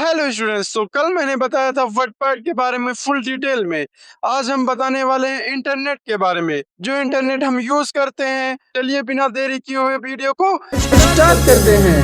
Hello students. तो कल मैंने बताया था वर्डपैड के बारे में फुल डिटेल में। आज हम बताने वाले हैं इंटरनेट के बारे में, जो इंटरनेट हम यूज करते हैं। चलिए बिना देरी किए हुए वीडियो को स्टार्ट करते हैं।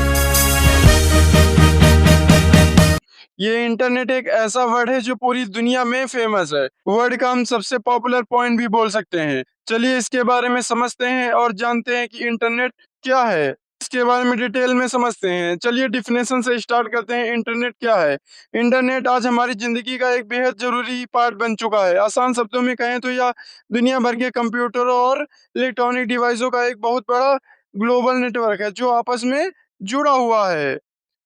ये इंटरनेट एक ऐसा वर्ड है जो पूरी दुनिया में फेमस है। वर्ड का हम सबसे पॉपुलर पॉइंट भी बोल सकते हैं। चलिए इसके बारे में समझते हैं और जानते हैं कि इंटरनेट क्या है। इसके बारे में डिटेल में समझते हैं। चलिए डिफिनेशन से स्टार्ट करते हैं। इंटरनेट क्या है? इंटरनेट आज हमारी जिंदगी का एक बेहद जरूरी पार्ट बन चुका है। आसान शब्दों में कहें तो यह दुनिया भर के कंप्यूटरों और इलेक्ट्रॉनिक डिवाइसों का एक बहुत बड़ा ग्लोबल नेटवर्क है जो आपस में जुड़ा हुआ है।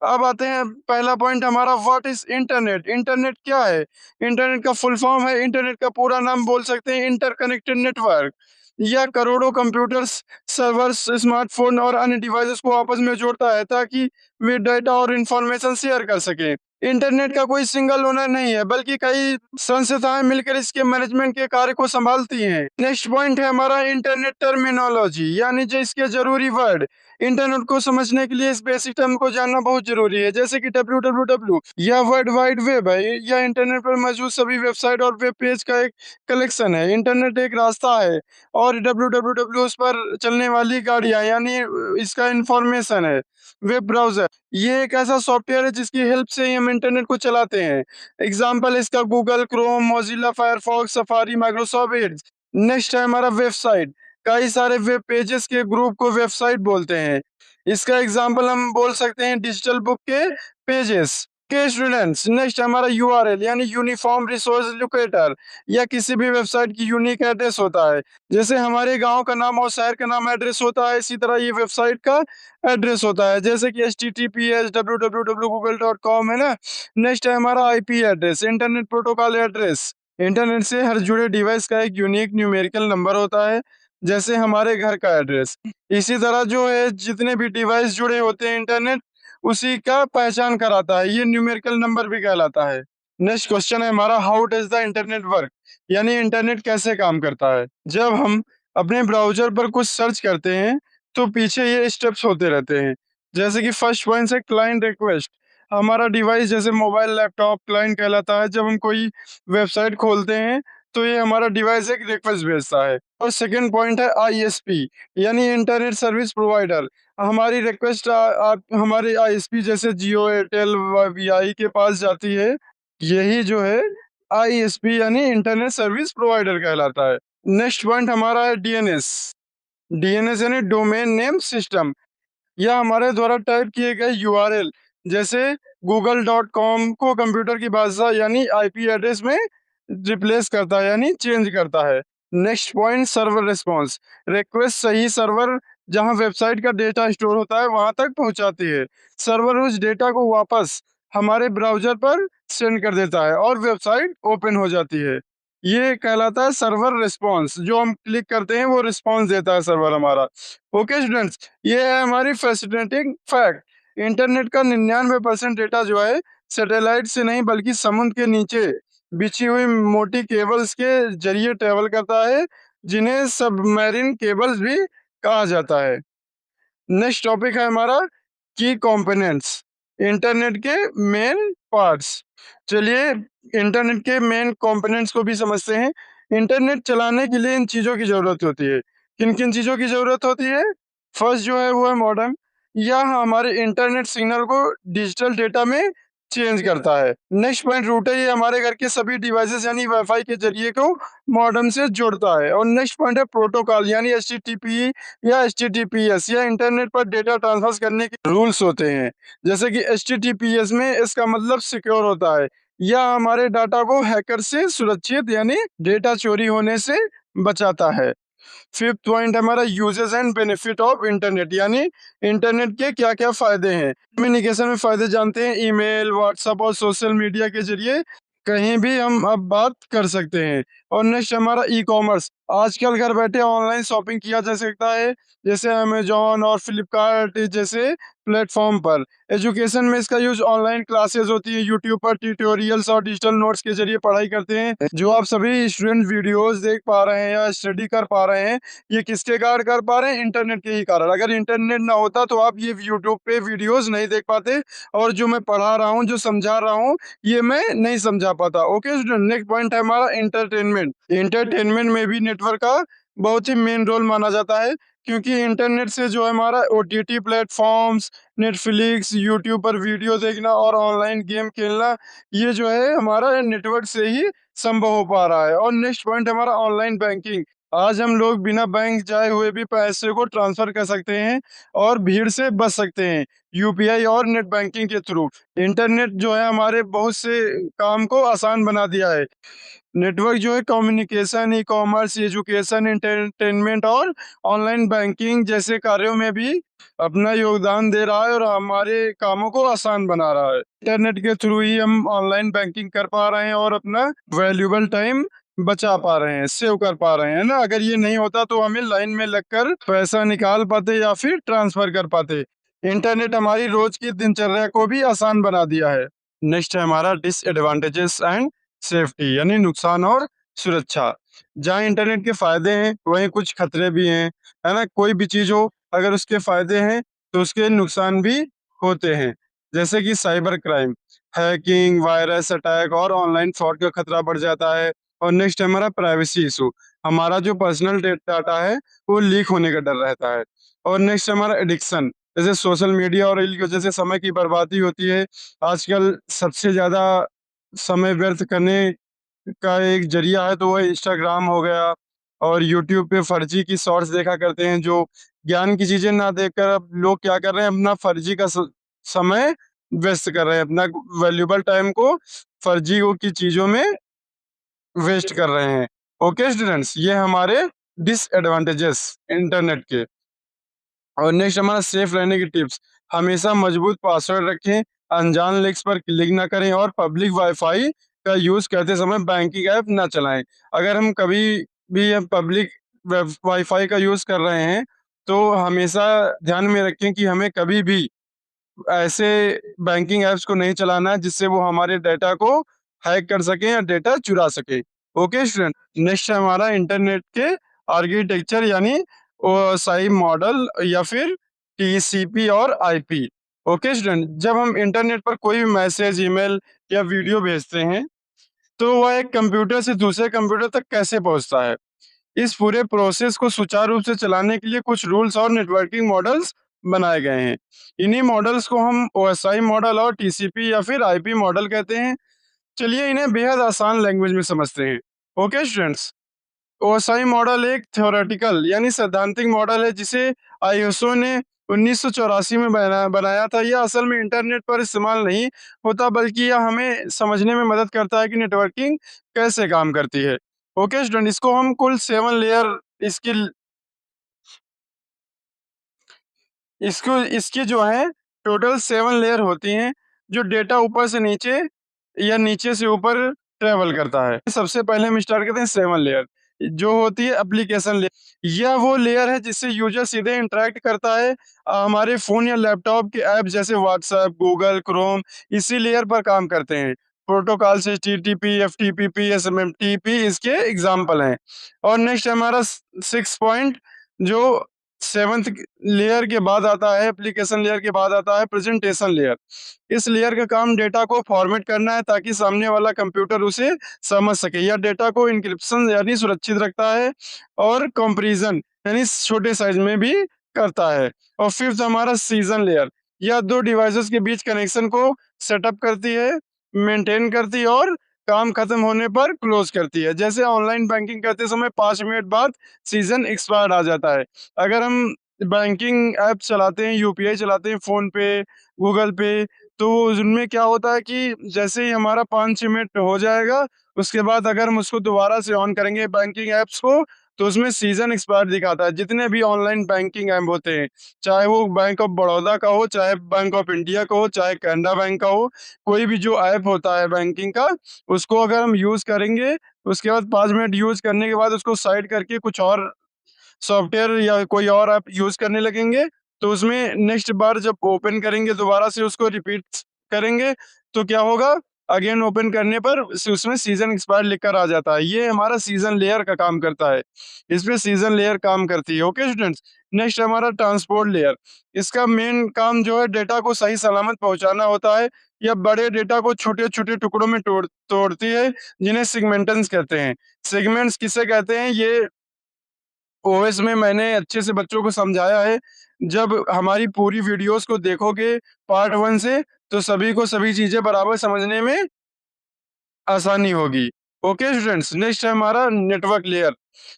अब आते हैं पहला पॉइंट हमारा, व्हाट इज इंटरनेट? इंटरनेट क्या है? इंटरनेट का फुल फॉर्म है, इंटरनेट का पूरा नाम बोल सकते हैं इंटरकनेक्टेड नेटवर्क। यह करोड़ों कंप्यूटर्स, सर्वर्स, स्मार्टफोन और अन्य डिवाइसेस को आपस में जोड़ता है ताकि वे डेटा और इंफॉर्मेशन शेयर कर सकें। इंटरनेट का कोई सिंगल ओनर नहीं है, बल्कि कई संस्थाएं मिलकर इसके मैनेजमेंट के कार्य को संभालती हैं। नेक्स्ट पॉइंट है हमारा, इंटरनेट टर्मिनोलॉजी, यानी जो इसके जरूरी वर्ड। इंटरनेट को समझने के लिए इस बेसिक टर्म को जानना बहुत जरूरी है, जैसे कि www, यह वर्ल्ड वाइड वेब है। यह इंटरनेट पर मौजूद सभी वेबसाइट और वेब पेज का एक कलेक्शन है। इंटरनेट एक रास्ता है और www उस पर चलने वाली गाड़ियां, यानी इसका इंफॉर्मेशन है। वेब ब्राउजर, ये एक ऐसा सॉफ्टवेयर है जिसकी हेल्प से ही हम इंटरनेट को चलाते हैं। एग्जाम्पल इसका Google Chrome, Mozilla Firefox, Safari, Microsoft Edge. Next है हमारा वेबसाइट। कई सारे वेब पेजेस के ग्रुप को वेबसाइट बोलते हैं। इसका एग्जांपल हम बोल सकते हैं डिजिटल बुक के पेजेस। के स्टूडेंट्स, नेक्स्ट हमारा यूआरएल, यानी यूनिफॉर्म रिसोर्स लोकेटर। या किसी भी वेबसाइट की यूनिक एड्रेस होता है। जैसे हमारे गांव का नाम और शहर का नाम एड्रेस होता है, इसी तरह ये वेबसाइट का एड्रेस होता है, जैसे कि https www.google.com है ना। नेक्स्ट है हमारा IP address, internet protocol address. Internet से हर जुड़े डिवाइस का एक यूनिक न्यूमेरिकल नंबर होता है, जैसे हमारे घर का एड्रेस। इसी तरह जो है जितने भी डिवाइस जुड़े होते हैं इंटरनेट, उसी का पहचान कराता है। ये न्यूमेरिकल नंबर भी कहलाता है। नेक्स्ट क्वेश्चन है हमारा, how does the internet work, यानी इंटरनेट कैसे काम करता है। जब हम अपने ब्राउजर पर कुछ सर्च करते हैं तो पीछे ये स्टेप्स होते रहते हैं। जैसे कि फर्स्ट पॉइंट है क्लाइंट रिक्वेस्ट। हमारा डिवाइस जैसे मोबाइल, लैपटॉप क्लाइंट कहलाता है। जब हम कोई वेबसाइट खोलते हैं तो ये हमारा डिवाइस एक रिक्वेस्ट भेजता है। और सेकंड पॉइंट है आईएसपी, यानी इंटरनेट सर्विस प्रोवाइडर। हमारी रिक्वेस्ट हमारे आईएसपी जैसे जियो, एयरटेल, वीआई के पास जाती है। यही जो है आईएसपी यानी इंटरनेट सर्विस प्रोवाइडर कहलाता है। नेक्स्ट पॉइंट हमारा है डीएनएस। डीएनएस यानी डोमेन नेम सिस्टम। यह हमारे द्वारा टाइप किए गए यूआरएल, जैसे google.com को कंप्यूटर की भाषा यानी आईपी एड्रेस में रिप्लेस करता है, यानी चेंज करता है। Next point, server response. Request सही सर्वर जहां वेबसाइट का डेटा स्टोर होता है वहां तक पहुंचाती है। सर्वर उस डेटा को वापस हमारे ब्राउजर पर सेंड कर देता है और वेबसाइट ओपन हो जाती है। ये कहलाता है सर्वर रिस्पांस। जो हम क्लिक करते हैं वो रिस्पांस देता है सर्वर हमारा। ओके स्टूडेंट्स, ये है हमारी फैसिनेटिंग फैक्ट। इंटरनेट का 99% डेटा जो है सैटेलाइट से नहीं बल्कि समुद्र के नीचे बिछी हुई मोटी केबल्स के जरिए ट्रेवल करता है, जिन्हें सबमरीन केबल्स भी कहा जाता है। नेक्स्ट टॉपिक है हमारा की कंपोनेंट्स, इंटरनेट के मेन पार्ट्स। चलिए इंटरनेट के मेन कंपोनेंट्स को भी समझते हैं। इंटरनेट चलाने के लिए इन चीजों की जरूरत होती है। किन किन चीजों की जरूरत होती है? फर्स्ट जो है वो है मॉडेम। यह हमारे इंटरनेट सिग्नल को डिजिटल डेटा में चेंज करता है। Next point, router. ये हमारे घर के सभी डिवाइसेस यानी वाईफाई के जरिए को मॉडेम से जोड़ता है। और नेक्स्ट पॉइंट है प्रोटोकॉल, यानी एचटीटीपी या एचटीटीपीएस। या इंटरनेट पर डेटा ट्रांसफर करने के रूल्स होते हैं। जैसे कि एचटीटीपीएस में इसका मतलब सिक्योर होता है। यह हमारे डाटा को हैकर से सुरक्षित यानी डेटा चोरी होने से बचाता है। फिफ्थ पॉइंट हमारा uses and benefit of internet, यानी इंटरनेट के क्या क्या फायदे हैं। कम्युनिकेशन में फायदे जानते हैं। ईमेल, व्हाट्सएप और सोशल मीडिया के जरिए कहीं भी हम अब बात कर सकते हैं। और नेक्स्ट हमारा ई कॉमर्स। आजकल घर बैठे ऑनलाइन शॉपिंग किया जा सकता है, जैसे अमेज़न और फ्लिपकार्ट जैसे प्लेटफ़ॉर्म पर। एजुकेशन में इसका यूज़ ऑनलाइन क्लासेस होती है, यूट्यूब पर ट्यूटोरियल्स और डिजिटल नोट्स के ज़रिए पढ़ाई करते हैं। जो आप सभी स्टूडेंट वीडियोज़ देख पा रहे हैं या स्टडी कर पा रहे हैं, ये किसके कारण कर पा रहे हैं? इंटरनेट के ही कारण। अगर इंटरनेट ना होता तो आप ये यूट्यूब पे वीडियोज़ नहीं देख पाते और जो मैं पढ़ा रहा हूँ, जो समझा रहा हूँ, ये मैं नहीं समझा पाता। ओके स्टूडेंट, नेक्स्ट पॉइंट है हमारा एंटरटेनमेंट। एंटरटेनमेंट में भी नेटवर्क का बहुत ही मेन रोल माना जाता है, क्योंकि इंटरनेट से जो है हमारा ओटीटी प्लेटफॉर्म्स, नेटफ्लिक्स, यूट्यूब पर वीडियो देखना और ऑनलाइन गेम खेलना, ये जो है हमारा नेटवर्क से ही संभव हो पा रहा है। और नेक्स्ट पॉइंट हमारा ऑनलाइन बैंकिंग। आज हम लोग बिना बैंक जाए हुए भी पैसे को ट्रांसफर कर सकते हैं और भीड़ से बच सकते हैं यूपीआई और नेट बैंकिंग के थ्रू। इंटरनेट जो है हमारे बहुत से काम को आसान बना दिया है। नेटवर्क जो है कम्युनिकेशन, ई-कॉमर्स, एजुकेशन, एंटरटेनमेंट और ऑनलाइन बैंकिंग जैसे कार्यों में भी अपना योगदान दे रहा है और हमारे कामों को आसान बना रहा है। इंटरनेट के थ्रू ही हम ऑनलाइन बैंकिंग कर पा रहे हैं और अपना वैल्यूएबल टाइम बचा पा रहे हैं, सेव कर पा रहे हैं ना। अगर ये नहीं होता तो हमें लाइन में लगकर पैसा निकाल पाते या फिर ट्रांसफर कर पाते। इंटरनेट हमारी रोज की दिनचर्या को भी आसान बना दिया है। नेक्स्ट है हमारा डिसएडवांटेजेस एंड सेफ्टी, यानी नुकसान और सुरक्षा। जहाँ इंटरनेट के फायदे हैं वहीं कुछ खतरे भी हैं, है ना। कोई भी चीज हो, अगर उसके फायदे हैं तो उसके नुकसान भी होते हैं। जैसे कि cyber crime, hacking, virus attack और ऑनलाइन फ्रॉड का खतरा बढ़ जाता है। और नेक्स्ट है हमारा प्राइवेसी इशू। हमारा जो पर्सनल डाटा है वो लीक होने का डर रहता है। और नेक्स्ट है हमारा एडिक्शन, जैसे सोशल मीडिया और रील की वजह से समय की बर्बादी होती है। आजकल सबसे ज्यादा समय व्यर्थ करने का एक ज़रिया है तो वो इंस्टाग्राम हो गया। और यूट्यूब पे फर्जी की शॉर्ट्स देखा करते हैं, जो ज्ञान की चीज़ें ना देखकर अब लोग क्या कर रहे हैं, अपना फर्जी का समय व्यस्त कर रहे हैं, अपना वैल्यूएबल टाइम को फर्जी की चीज़ों में वेस्ट कर रहे हैं। ओके स्टूडेंट्स, ये हमारे डिसएडवांटेजेस इंटरनेट के। और नेक्स्ट हमारा सेफ रहने की टिप्स। हमेशा मजबूत पासवर्ड रखें, अनजान लिंक्स पर क्लिक ना करें और पब्लिक वाईफाई का यूज़ करते समय बैंकिंग ऐप ना चलाएं। अगर हम कभी भी पब्लिक वाईफाई का यूज़ कर रहे हैं तो हमेशा ध्यान में रखें कि हमें कभी भी ऐसे बैंकिंग ऐप्स को नहीं चलाना है जिससे वो हमारे डेटा को हैक कर सकें या डेटा चुरा सकें। ओके स्टूडेंट, नेक्स्ट है हमारा इंटरनेट के आर्किटेक्चर, यानी ओएसआई मॉडल या फिर टीसीपी और आईपी। ओके स्टूडेंट, जब हम इंटरनेट पर कोई भी मैसेज, ईमेल या वीडियो भेजते हैं तो वह एक कंप्यूटर से दूसरे कंप्यूटर तक कैसे पहुंचता है। इस पूरे प्रोसेस को सुचारू रूप से चलाने के लिए कुछ रूल्स और नेटवर्किंग मॉडल्स बनाए गए हैं। इन्हीं मॉडल्स को हम ओएसआई मॉडल और टीसीपी या फिर आईपी मॉडल कहते हैं। चलिए इन्हें बेहद आसान लैंग्वेज में समझते हैं। ओके स्टूडेंट्स, ओएसआई मॉडल एक थ्योरेटिकल यानी सैद्धांतिक मॉडल है जिसे आईएसओ ने 1984 में बनाया था। यह असल में इंटरनेट पर इस्तेमाल नहीं होता, बल्कि यह हमें समझने में मदद करता है कि नेटवर्किंग कैसे काम करती है। ओके स्टूडेंट, इसको हम कुल 7 लेयर इसकी इसको इसकी जो है टोटल 7 लेयर होती हैं, जो डेटा ऊपर से नीचे या नीचे से ऊपर ट्रैवल करता है। सबसे पहले हम स्टार्ट करते हैं 7 लेयर, जो होती है एप्लीकेशन लेयर। यह वो लेयर है जिससे यूजर सीधे इंटरेक्ट करता है। हमारे फ़ोन या लैपटॉप के ऐप जैसे व्हाट्सएप, गूगल क्रोम इसी लेयर पर काम करते हैं। प्रोटोकॉल से टीटीपी, एफटीपी, एसएमटीपी इसके एग्जांपल हैं। और नेक्स्ट हमारा 6 पॉइंट, जो 7th लेयर के बाद आता है, एप्लीकेशन लेयर के बाद आता है प्रेजेंटेशन लेयर। इस लेयर का काम डेटा को फॉर्मेट करना है ताकि सामने वाला कंप्यूटर उसे समझ सके। यह डेटा को इंक्रिप्शन यानी सुरक्षित रखता है और कंपैरिजन यानी छोटे साइज में भी करता है। और फिफ्थ हमारा सीजन लेयर, यह दो डिवाइसेस के बीच कनेक्शन को सेटअप करती है, मेंटेन करती है और काम खत्म होने पर क्लोज करती है। जैसे ऑनलाइन बैंकिंग करते समय 5 मिनट बाद सीजन एक्सपायर्ड आ जाता है। अगर हम बैंकिंग ऐप चलाते हैं, यूपीआई चलाते हैं फ़ोन पे, गूगल पे, तो उनमें क्या होता है कि जैसे ही हमारा 5-6 मिनट हो जाएगा, उसके बाद अगर हम उसको दोबारा से ऑन करेंगे बैंकिंग ऐप्स को, तो उसमें सीजन एक्सपायर दिखाता है। जितने भी ऑनलाइन बैंकिंग ऐप होते हैं, चाहे वो बैंक ऑफ बड़ौदा का हो, चाहे बैंक ऑफ इंडिया का हो, चाहे कैनरा बैंक का हो, कोई भी जो ऐप होता है बैंकिंग का, उसको अगर हम यूज करेंगे, उसके बाद 5 मिनट यूज करने के बाद उसको साइड करके कुछ और सॉफ्टवेयर या कोई और आप यूज करने लगेंगे, तो उसमें नेक्स्ट बार जब ओपन करेंगे दोबारा से उसको रिपीट करेंगे, तो क्या होगा, अगेन ओपन करने पर उसमें सीजन एक्सपायर लिखकर आ जाता है। ये हमारा सीजन लेयर का काम करता है, इसमें सीजन लेयर काम करती है। ओके स्टूडेंट्स, नेक्स्ट हमारा ट्रांसपोर्ट लेयर। इसका मेन काम जो है डेटा को सही सलामत पहुंचाना होता है, या बड़े डेटा को छोटे छोटे टुकड़ों में तोड़ती है, जिन्हें सेगमेंट्स कहते हैं। सेगमेंट्स किसे कहते हैं, ये ओएस में मैंने अच्छे से बच्चों को समझाया है। जब हमारी पूरी वीडियोस को देखोगे पार्ट 1 से, तो सभी को सभी चीजें बराबर समझने में आसानी होगी। ओके स्टूडेंट्स, नेक्स्ट है हमारा नेटवर्क लेयर।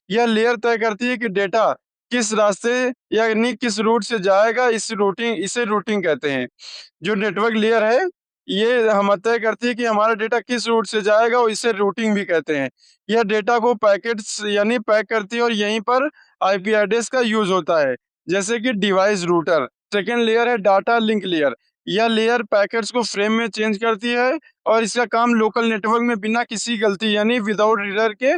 यह लेयर तय करती है कि डेटा किस रास्ते यानी किस रूट से जाएगा, इसे रूटिंग कहते हैं। जो नेटवर्क लेयर है, ये हम तय करती है कि हमारा डेटा किस रूट से जाएगा, और इसे रूटिंग भी कहते हैं। यह डेटा को पैकेट्स यानी पैक करती है, और यहीं पर आईपी एड्रेस का यूज होता है, जैसे कि डिवाइस रूटर। सेकेंड लेयर है डाटा लिंक लेयर। यह लेयर पैकेट्स को फ्रेम में चेंज करती है, और इसका काम लोकल नेटवर्क में बिना किसी गलती यानी विदाउट एरर के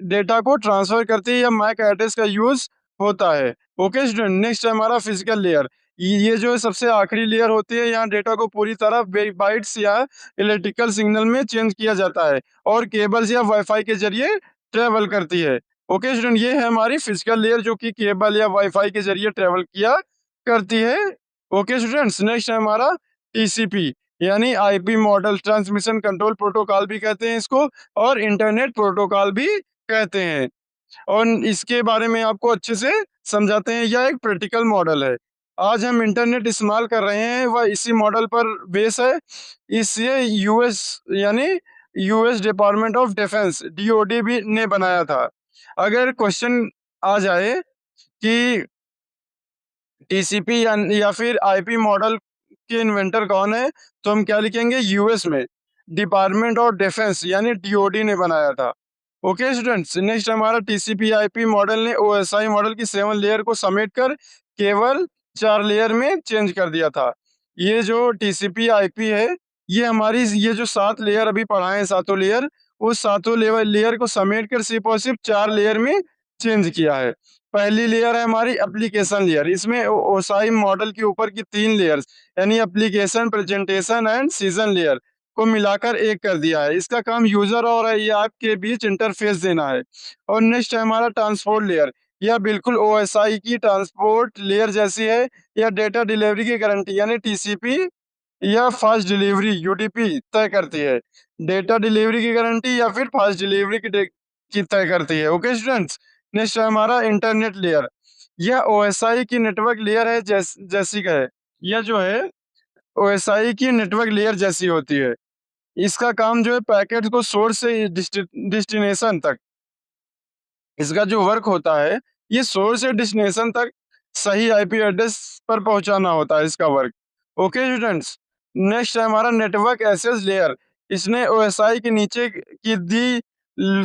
डेटा को ट्रांसफर करती है, या मैक एड्रेस का यूज होता है। ओके स्टूडेंट, नेक्स्ट है हमारा फिजिकल लेयर। ये जो सबसे आखिरी लेयर होती है, यहाँ डेटा को पूरी तरह बाइट्स या इलेक्ट्रिकल सिग्नल में चेंज किया जाता है, और केबल्स या वाईफाई के जरिए ट्रेवल करती है। ओके स्टूडेंट, ये है हमारी फिजिकल लेयर जो कि केबल या वाईफाई के जरिए ट्रेवल किया करती है। ओके स्टूडेंट्स, नेक्स्ट है हमारा टीसीपी यानी IP model transmission control protocol भी कहते हैं इसको, और इंटरनेट प्रोटोकॉल भी कहते हैं। और इसके बारे में आपको अच्छे से समझाते हैं। यह एक प्रैक्टिकल मॉडल है। आज हम इंटरनेट इस्तेमाल कर रहे हैं वह इसी मॉडल पर बेस है। इसे यूएस यानी US department of defence DoD भी ने बनाया था। अगर क्वेश्चन आ जाए कि टीसीपी या फिर आईपी मॉडल के इन्वेंटर कौन है, तो हम क्या लिखेंगे, यूएस में डिपार्टमेंट ऑफ डिफेंस यानी डीओडी ने बनाया था। ओके स्टूडेंट्स, नेक्स्ट हमारा टीसीपी आईपी मॉडल ने ओएसआई मॉडल की 7 लेयर को समेट कर केवल 4 लेयर में चेंज कर दिया था। ये जो टीसीपी आईपी है, ये जो 7 लेयर अभी पढ़ाए हैं, सातों लेयर, उस सातों लेयर को समेट कर सिर्फ और सिर्फ 4 लेयर में चेंज किया है। पहली लेयर है हमारी एप्लीकेशन लेयर। इसमें ओसाई मॉडल के ऊपर की 3 लेयर्स यानी application, presentation and season layer को मिलाकर एक कर दिया है। इसका काम यूजर और ऐप के बीच इंटरफेस देना है। और नेक्स्ट है हमारा ट्रांसपोर्ट लेयर। यह बिल्कुल ओएसआई की ट्रांसपोर्ट लेयर जैसी है। यह डेटा डिलीवरी की गारंटी यानी टीसीपी या फास्ट डिलीवरी यूडीपी तय करती है। डेटा डिलीवरी की गारंटी या फिर फास्ट डिलीवरी की तय करती है। ओके स्टूडेंट्स, नेक्स्ट है हमारा इंटरनेट लेयर। यह ओएसआई की नेटवर्क लेयर है, जैसी का है। यह जो है ओएसआई की नेटवर्क लेयर जैसी होती है। इसका काम जो है पैकेट को सोर्स से डेस्टिनेशन तक, इसका जो वर्क होता है, ये सोर्स से डेस्टिनेशन तक सही आईपी एड्रेस पर पहुंचाना होता है इसका वर्क। ओके स्टूडेंट्स, नेक्स्ट है हमारा नेटवर्क एक्सेस लेयर। इसने ओएसआई के नीचे की दी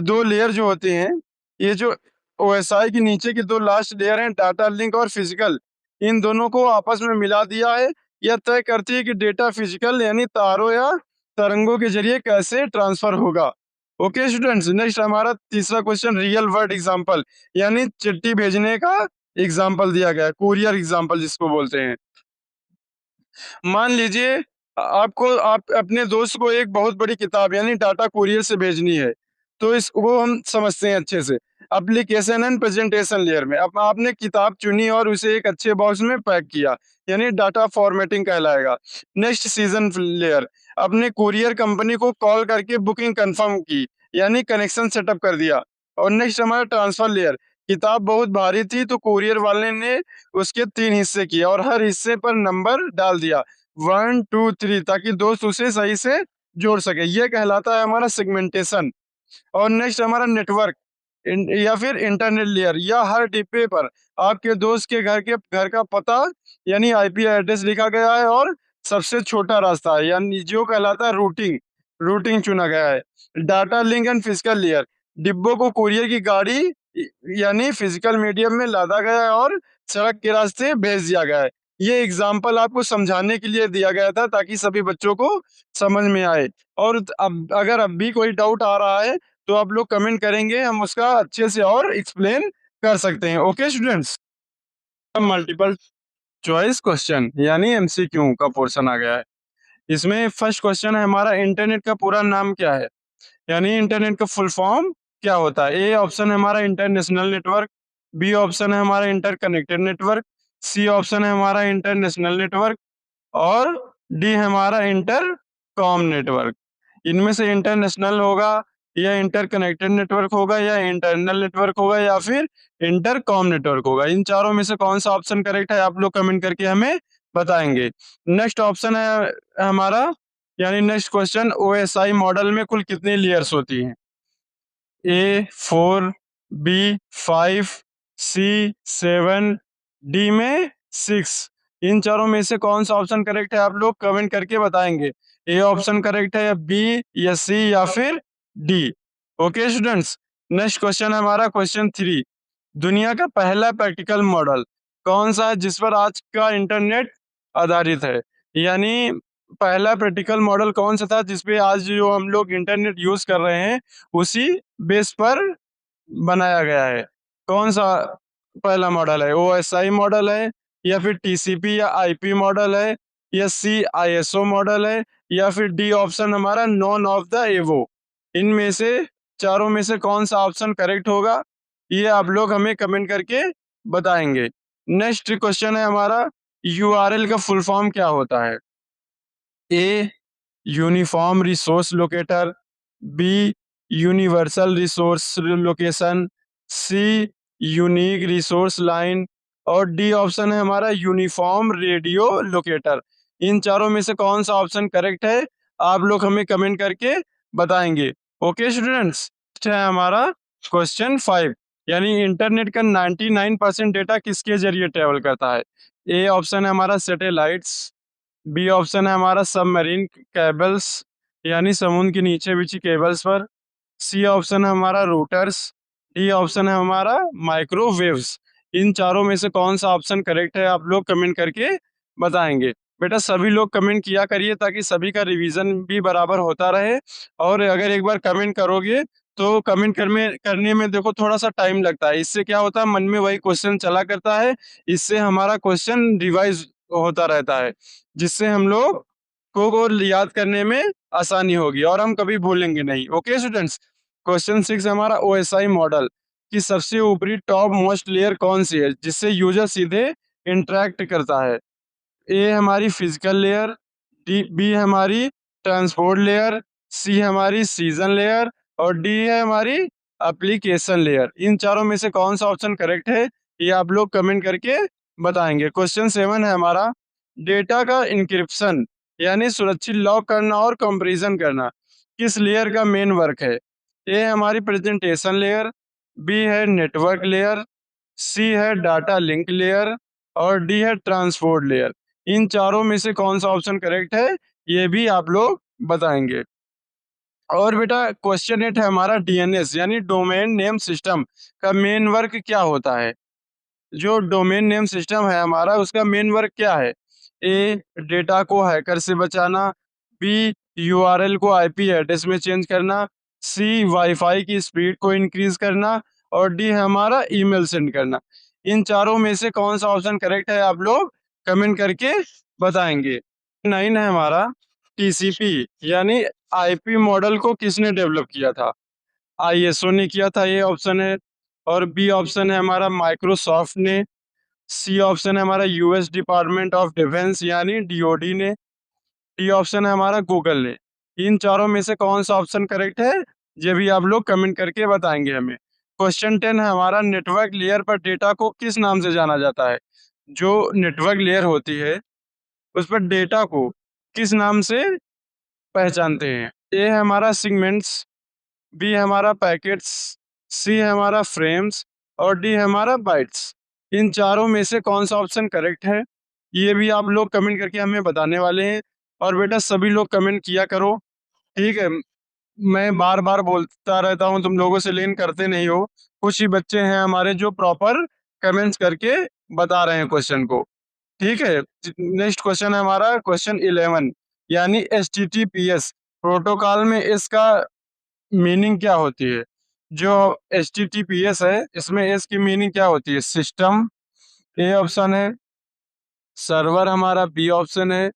2 लेयर जो होती हैं, ये जो ओएसआई के नीचे की 2 लास्ट लेयर हैं, डाटा लिंक और फिजिकल, इन दोनों को आपस में मिला दिया है। यह तय करती है कि डेटा फिजिकल यानी तारों या तरंगों के जरिए कैसे ट्रांसफर होगा। ओके स्टूडेंट्स, नेक्स्ट हमारा तीसरा क्वेश्चन रियल वर्ल्ड एग्जांपल यानी चिट्ठी भेजने का एग्जांपल दिया गया है, कुरियर एग्जांपल जिसको बोलते हैं। मान लीजिए आपको आप अपने दोस्त को एक बहुत बड़ी किताब यानी डाटा कुरियर से भेजनी है, तो इसको हम समझते हैं अच्छे से एप्लीकेशन एंड प्रेजेंटेशन लेयर में। अब आपने किताब चुनी और उसे एक अच्छे बॉक्स में पैक किया यानी डाटा फॉर्मेटिंग कहलाएगा। नेक्स्ट सीजन लेयर, अपने कुरियर कंपनी को कॉल करके बुकिंग कंफर्म की यानी कनेक्शन सेटअप कर दिया। और नेक्स्ट हमारा ट्रांसफर लेयर, किताब बहुत भारी थी तो कुरियर वाले ने उसके 3 हिस्से किए और हर हिस्से पर नंबर डाल दिया 1 2 3 ताकि दोस्त उसे सही से जोड़ सके। ये कहलाता है हमारा सेगमेंटेशन। और नेक्स्ट हमारा नेटवर्क या फिर इंटरनेट लेयर, या हर डिब्बे पर आपके दोस्त के घर का पता यानी आईपी एड्रेस लिखा गया है, और सबसे छोटा रास्ता है यानी जो कहलाता है रूटिंग रूटिंग चुना गया है। Data link and physical layer, डिब्बों को कुरियर की गाड़ी यानी फिजिकल मीडियम में लादा गया है और सड़क के रास्ते भेज दिया गया है। ये एग्जाम्पल आपको समझाने के लिए दिया गया था ताकि सभी बच्चों को समझ में आए। और अब अगर अब भी कोई डाउट आ रहा है तो आप लोग कमेंट करेंगे, हम उसका अच्छे से और एक्सप्लेन कर सकते हैं। ओके स्टूडेंट्स, अब मल्टीपल चॉइस क्वेश्चन यानी एमसीक्यू का पोर्शन आ गया है। इसमें फर्स्ट क्वेश्चन है हमारा, इंटरनेट का पूरा नाम क्या है, यानी इंटरनेट का फुल फॉर्म क्या होता है। ए ऑप्शन है हमारा इंटरनेशनल नेटवर्क, बी ऑप्शन है हमारा इंटरकनेक्टेड नेटवर्क, सी ऑप्शन है हमारा इंटरनेशनल नेटवर्क और डी है हमारा इंटर कॉम नेटवर्क। इनमें से इंटरनेशनल होगा या इंटरकनेक्टेड नेटवर्क होगा या इंटरनल नेटवर्क होगा या फिर इंटर कॉम नेटवर्क होगा। इन चारों में से कौन सा ऑप्शन करेक्ट है आप लोग कमेंट करके हमें बताएंगे। नेक्स्ट ऑप्शन है हमारा, यानी नेक्स्ट क्वेश्चन, ओएसआई मॉडल में कुल कितनी लेयर्स होती हैं। ए 4, बी 5, सी 7, डी में 6। इन चारों में से कौन सा ऑप्शन करेक्ट है आप लोग कमेंट करके बताएंगे। ए ऑप्शन करेक्ट है या बी या सी या फिर D. Okay students, next question है हमारा क्वेश्चन 3, दुनिया का पहला प्रैक्टिकल मॉडल कौन सा है जिस पर आज का इंटरनेट आधारित है। यानी पहला प्रैक्टिकल मॉडल कौन सा था जिसपे आज जो हम लोग इंटरनेट यूज कर रहे हैं उसी बेस पर बनाया गया है। कौन सा पहला मॉडल है, ओएसआई मॉडल है या फिर टीसीपी या आईपी मॉडल है या सी आईएसओ मॉडल है या फिर डी ऑप्शन हमारा नॉन ऑफ द एवो। इनमें से चारों में से कौन सा ऑप्शन करेक्ट होगा ये आप लोग हमें कमेंट करके बताएंगे। नेक्स्ट क्वेश्चन है हमारा, यूआरएल का फुल फॉर्म क्या होता है। A uniform resource locator, B universal resource location, C unique resource line और डी ऑप्शन है हमारा यूनिफॉर्म रेडियो लोकेटर। इन चारों में से कौन सा ऑप्शन करेक्ट है आप लोग हमें कमेंट करके बताएंगे। ओके स्टूडेंट्स, है हमारा क्वेश्चन 5, यानी इंटरनेट का 99% डेटा किसके जरिए ट्रेवल करता है। ए ऑप्शन है हमारा सैटेलाइट्स, बी ऑप्शन है हमारा सबमरीन केबल्स यानी समुद्र के नीचे बिछी केबल्स पर, सी ऑप्शन है हमारा रूटर्स, डी ऑप्शन है हमारा माइक्रोवेव्स। इन चारों में से कौन सा ऑप्शन करेक्ट है आप लोग कमेंट करके बताएंगे। बेटा सभी लोग कमेंट किया करिए ताकि सभी का रिवीजन भी बराबर होता रहे। और अगर एक बार कमेंट करोगे तो कमेंट करने में देखो थोड़ा सा टाइम लगता है, इससे क्या होता है मन में वही क्वेश्चन चला करता है, इससे हमारा क्वेश्चन रिवाइज होता रहता है जिससे हम लोग को याद करने में आसानी होगी और हम कभी भूलेंगे नहीं। ओके स्टूडेंट्स, क्वेश्चन 6 हमारा, ओएसआई मॉडल की सबसे ऊपरी टॉप मोस्ट लेयर कौन सी है जिससे यूजर सीधे इंटरेक्ट करता है। ए हमारी फिजिकल लेयर, डी बी हमारी ट्रांसपोर्ट लेयर, सी हमारी सीजन लेयर और डी है हमारी एप्लीकेशन लेयर। इन चारों में से कौन सा ऑप्शन करेक्ट है ये आप लोग कमेंट करके बताएंगे। क्वेश्चन 7 है हमारा, डेटा का इंक्रिप्शन यानी सुरक्षित लॉक करना और कंपैरिजन करना किस लेयर का मेन वर्क है। ए हमारी प्रेजेंटेशन लेयर, बी है नेटवर्क लेयर, सी है डाटा लिंक लेयर और डी है ट्रांसपोर्ट लेयर। इन चारों में से कौन सा ऑप्शन करेक्ट है ये भी आप लोग बताएंगे। और बेटा क्वेश्चन 8 है हमारा, डीएनएस यानी डोमेन नेम सिस्टम का मेन वर्क क्या होता है। जो डोमेन नेम सिस्टम है हमारा उसका मेन वर्क क्या है। ए डेटा को हैकर से बचाना, बी यूआरएल को आईपी एड्रेस में चेंज करना, सी वाईफाई की स्पीड को इंक्रीज करना और डी है हमारा ईमेल सेंड करना। इन चारों में से कौन सा ऑप्शन करेक्ट है आप लोग कमेंट करके बताएंगे। 9 है हमारा, टीसीपी यानी आईपी मॉडल को किसने डेवलप किया था। आईएसओ ने किया था, ये ऑप्शन है। और बी ऑप्शन है हमारा माइक्रोसॉफ्ट ने, सी ऑप्शन है हमारा यूएस डिपार्टमेंट ऑफ डिफेंस यानी डीओडी ने, डी ऑप्शन है हमारा गूगल ने। इन चारों में से कौन सा ऑप्शन करेक्ट है ये भी आप लोग कमेंट करके बताएंगे हमें। क्वेश्चन 10 है हमारा, नेटवर्क लेयर पर डेटा को किस नाम से जाना जाता है। जो नेटवर्क लेयर होती है उस पर डेटा को किस नाम से पहचानते हैं। ए है हमारा सिगमेंट्स, बी है हमारा पैकेट्स, सी है हमारा फ्रेम्स और डी है हमारा बाइट्स। इन चारों में से कौन सा ऑप्शन करेक्ट है ये भी आप लोग कमेंट करके हमें बताने वाले हैं। और बेटा सभी लोग कमेंट किया करो, ठीक है। मैं बार बार बोलता रहता हूँ तुम लोगों से, लेकिन करते नहीं हो। कुछ ही बच्चे हैं हमारे जो प्रॉपर कमेंट्स करके बता रहे हैं क्वेश्चन को। ठीक है, नेक्स्ट क्वेश्चन है हमारा क्वेश्चन 11, यानी HTTPS प्रोटोकॉल में इसका मीनिंग क्या होती है। जो HTTPS है इसमें एस की मीनिंग क्या होती है। सिस्टम ए ऑप्शन है, सर्वर हमारा बी ऑप्शन है,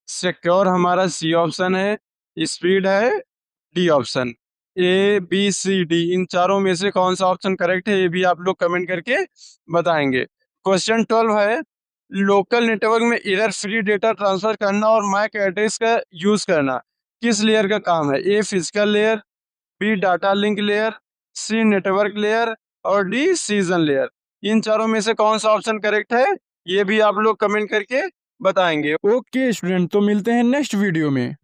सिक्योर हमारा सी ऑप्शन है, स्पीड है डी ऑप्शन। ABCD इन चारों में से कौन सा ऑप्शन करेक्ट है, ये भी आप लोग कमेंट करके बताएंगे। क्वेश्चन 12 है, लोकल नेटवर्क में एरर फ्री डेटा ट्रांसफर करना और मैक एड्रेस का यूज करना किस लेयर का काम है। A physical layer, B data link layer, C network layer और डी सीजन लेयर। इन चारों में से कौन सा ऑप्शन करेक्ट है, ये भी आप लोग कमेंट करके बताएंगे। ओके स्टूडेंट, तो मिलते हैं नेक्स्ट वीडियो में।